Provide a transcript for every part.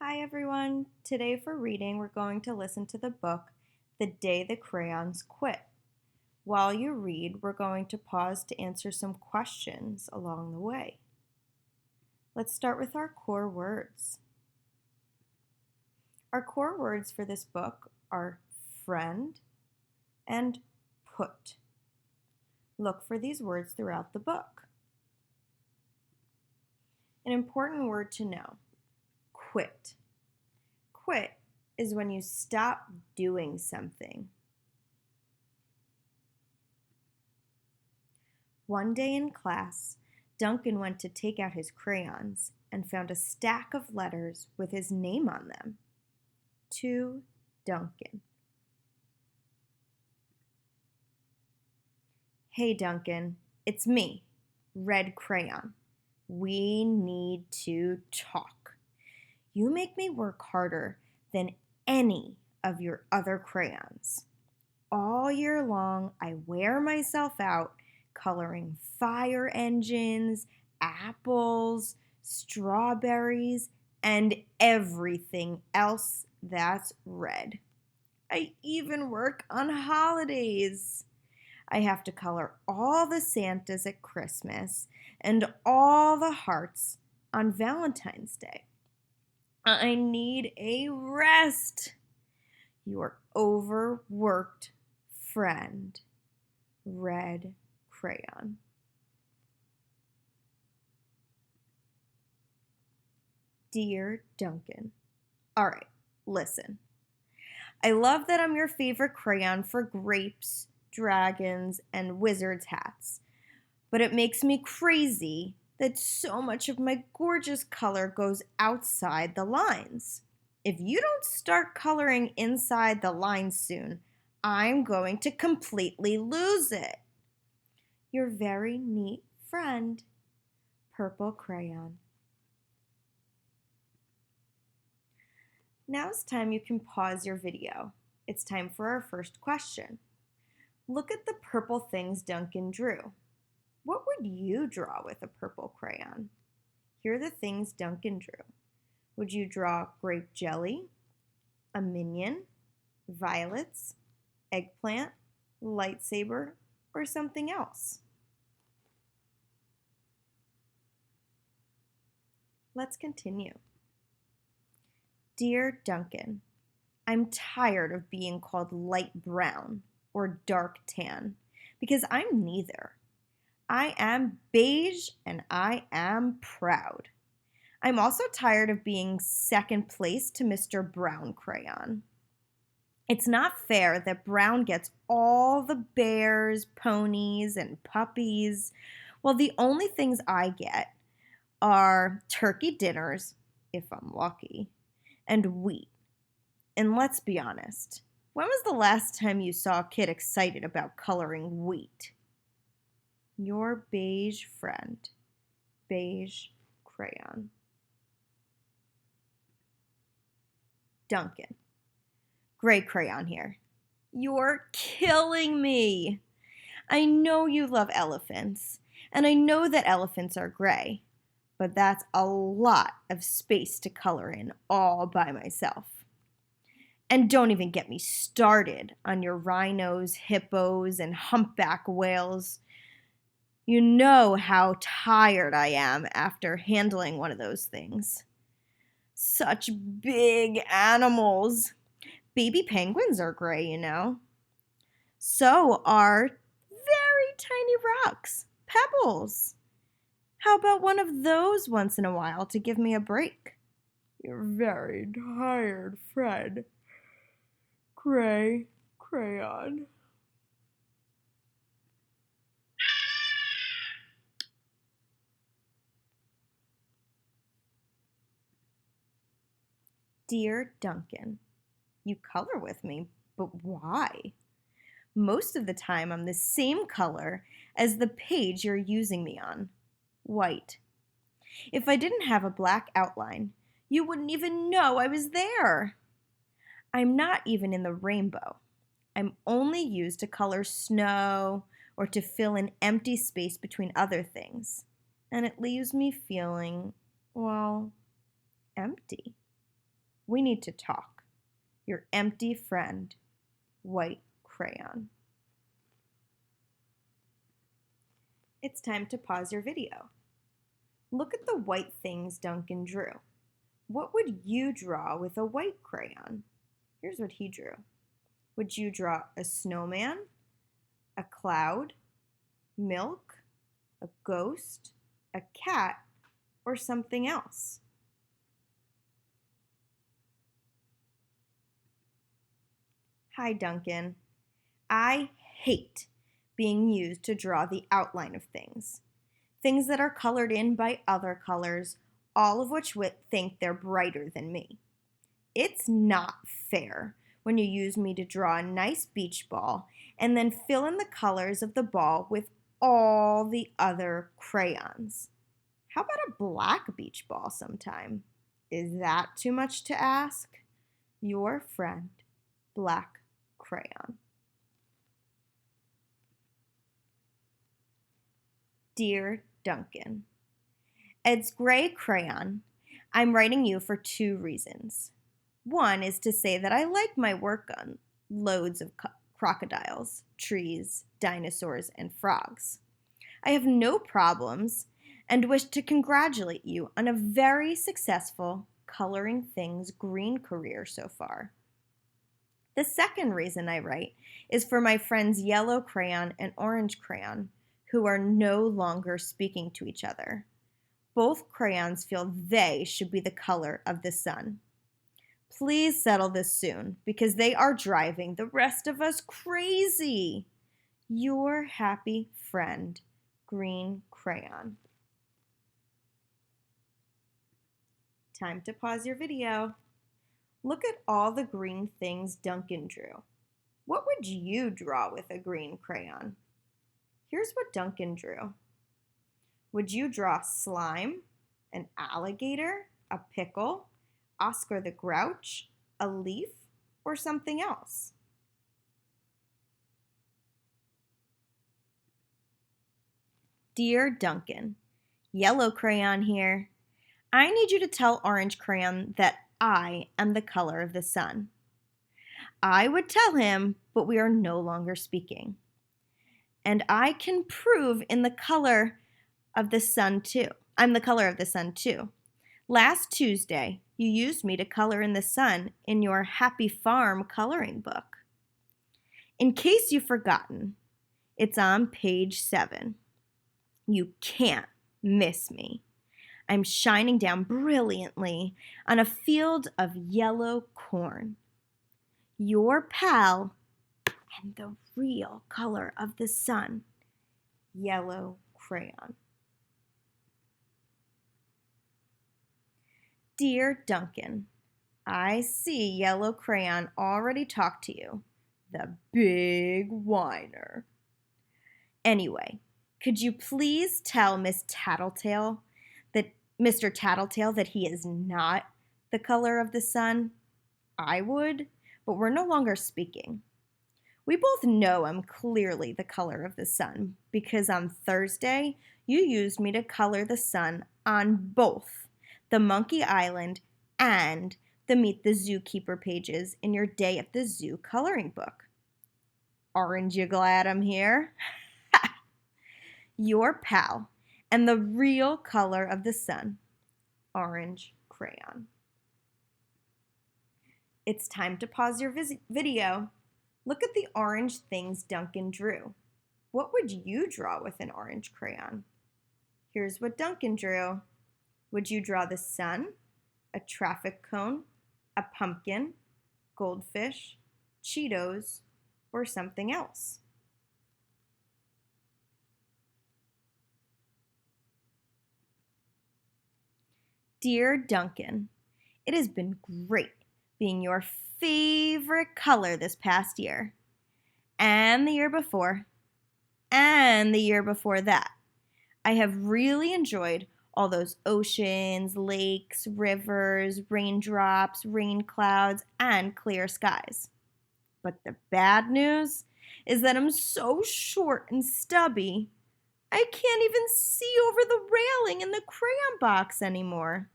Hi everyone! Today for reading we're going to listen to the book The Day the Crayons Quit. While you read, we're going to pause to answer some questions along the way. Let's start with our core words. Our core words for this book are friend and put. Look for these words throughout the book. An important word to know: quit. Quit is when you stop doing something. One day in class, Duncan went to take out his crayons and found a stack of letters with his name on them. To Duncan. Hey Duncan, it's me, Red Crayon. We need to talk. You make me work harder than any of your other crayons. All year long, I wear myself out coloring fire engines, apples, strawberries, and everything else that's red. I even work on holidays. I have to color all the Santas at Christmas and all the hearts on Valentine's Day. I need a rest. Your overworked friend, Red Crayon. Dear Duncan. All right, listen. I love that I'm your favorite crayon for grapes, dragons, and wizards' hats, but it makes me crazy that so much of my gorgeous color goes outside the lines. If you don't start coloring inside the lines soon, I'm going to completely lose it. Your very neat friend, Purple Crayon. Now it's time you can pause your video. It's time for our first question. Look at the purple things Duncan drew. What would you draw with a purple crayon? Here are the things Duncan drew. Would you draw grape jelly, a minion, violets, eggplant, lightsaber, or something else? Let's continue. Dear Duncan, I'm tired of being called light brown or dark tan because I'm neither. I am beige and I am proud. I'm also tired of being second place to Mr. Brown Crayon. It's not fair that Brown gets all the bears, ponies, and puppies, while the only things I get are turkey dinners, if I'm lucky, and wheat. And let's be honest, when was the last time you saw a kid excited about coloring wheat? Your beige friend, Beige Crayon. Duncan. Gray Crayon here. You're killing me. I know you love elephants, and I know that elephants are gray, but that's a lot of space to color in all by myself. And don't even get me started on your rhinos, hippos, and humpback whales. You know how tired I am after handling one of those things. Such big animals. Baby penguins are gray, you know. So are very tiny rocks, pebbles. How about one of those once in a while to give me a break? You're very tired, Fred. Gray Crayon. Dear Duncan, you color with me, but why? Most of the time I'm the same color as the page you're using me on, white. If I didn't have a black outline, you wouldn't even know I was there. I'm not even in the rainbow. I'm only used to color snow or to fill an empty space between other things. And it leaves me feeling, well, empty. We need to talk. Your empty friend, white crayon. It's time to pause your video. Look at the white things Duncan drew. What would you draw with a white crayon? Here's what he drew. Would you draw a snowman, a cloud, milk, a ghost, a cat, or something else? Hi, Duncan. I hate being used to draw the outline of things. Things that are colored in by other colors, all of which think they're brighter than me. It's not fair when you use me to draw a nice beach ball and then fill in the colors of the ball with all the other crayons. How about a black beach ball sometime? Is that too much to ask? Your friend, Black Crayon. Dear Duncan, as gray crayon, I'm writing you for 2 reasons. One is to say that I like my work on loads of crocodiles, trees, dinosaurs, and frogs. I have no problems and wish to congratulate you on a very successful coloring things green career so far. The second reason I write is for my friends yellow crayon and orange crayon, who are no longer speaking to each other. Both crayons feel they should be the color of the sun. Please settle this soon, because they are driving the rest of us crazy. Your happy friend, Green Crayon. Time to pause your video. Look at all the green things Duncan drew. What would you draw with a green crayon? Here's what Duncan drew. Would you draw slime, an alligator, a pickle, Oscar the Grouch, a leaf, or something else? Dear Duncan, yellow crayon here. I need you to tell orange crayon that I am the color of the sun. I would tell him, but we are no longer speaking. And I can prove in the color of the sun too. I'm the color of the sun too. Last Tuesday, you used me to color in the sun in your Happy Farm coloring book. In case you've forgotten, it's on page 7. You can't miss me. I'm shining down brilliantly on a field of yellow corn. Your pal and the real color of the sun, yellow crayon. Dear Duncan, I see yellow crayon already talked to you, the big whiner. Anyway, could you please tell Mr. Tattletale that he is not the color of the sun? I would, but we're no longer speaking. We both know I'm clearly the color of the sun because on Thursday, you used me to color the sun on both the Monkey Island and the Meet the Zookeeper pages in your Day at the Zoo coloring book. Aren't you glad I'm here? Your pal and the real color of the sun, orange crayon. It's time to pause your video. Look at the orange things Duncan drew. What would you draw with an orange crayon? Here's what Duncan drew. Would you draw the sun, a traffic cone, a pumpkin, goldfish, Cheetos, or something else? Dear Duncan, it has been great being your favorite color this past year, and the year before, and the year before that. I have really enjoyed all those oceans, lakes, rivers, raindrops, rain clouds, and clear skies. But the bad news is that I'm so short and stubby, I can't even see over the railing in the crayon box anymore.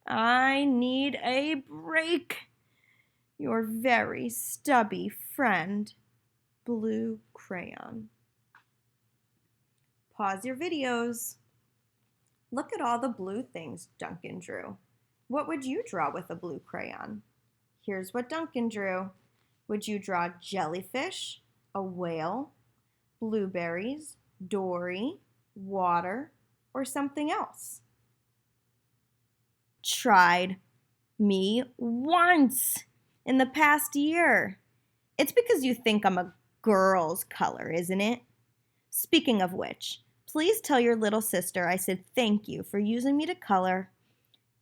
I need a break. Your very stubby friend, Blue Crayon. Pause your videos. Look at all the blue things Duncan drew. What would you draw with a blue crayon? Here's what Duncan drew. Would you draw jellyfish, a whale, blueberries, Dory, water, or something else? Tried me once in the past year. It's because you think I'm a girl's color, isn't it? Speaking of which, please tell your little sister I said thank you for using me to color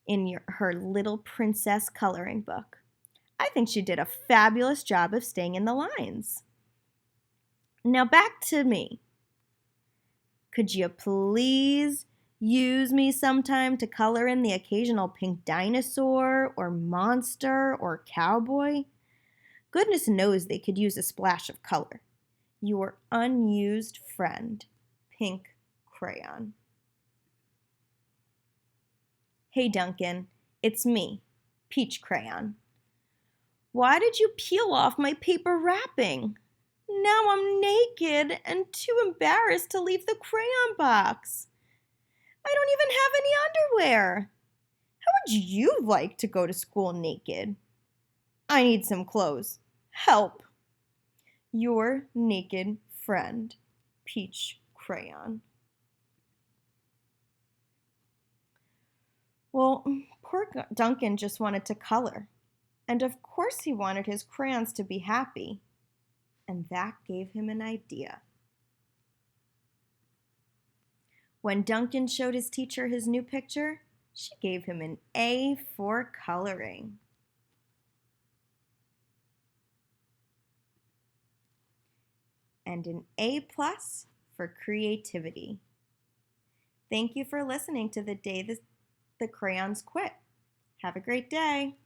in her little princess coloring book. I think she did a fabulous job of staying in the lines. Now back to me. Could you please use me sometime to color in the occasional pink dinosaur or monster or cowboy? Goodness knows they could use a splash of color. Your unused friend, Pink Crayon. Hey Duncan, it's me, Peach Crayon. Why did you peel off my paper wrapping? Now I'm naked and too embarrassed to leave the crayon box. I don't even have any underwear. How would you like to go to school naked? I need some clothes. Help. Your naked friend, Peach Crayon. Well, poor Duncan just wanted to color. And of course he wanted his crayons to be happy. And that gave him an idea. When Duncan showed his teacher his new picture, she gave him an A for coloring. And an A+ for creativity. Thank you for listening to the day the crayons quit. Have a great day.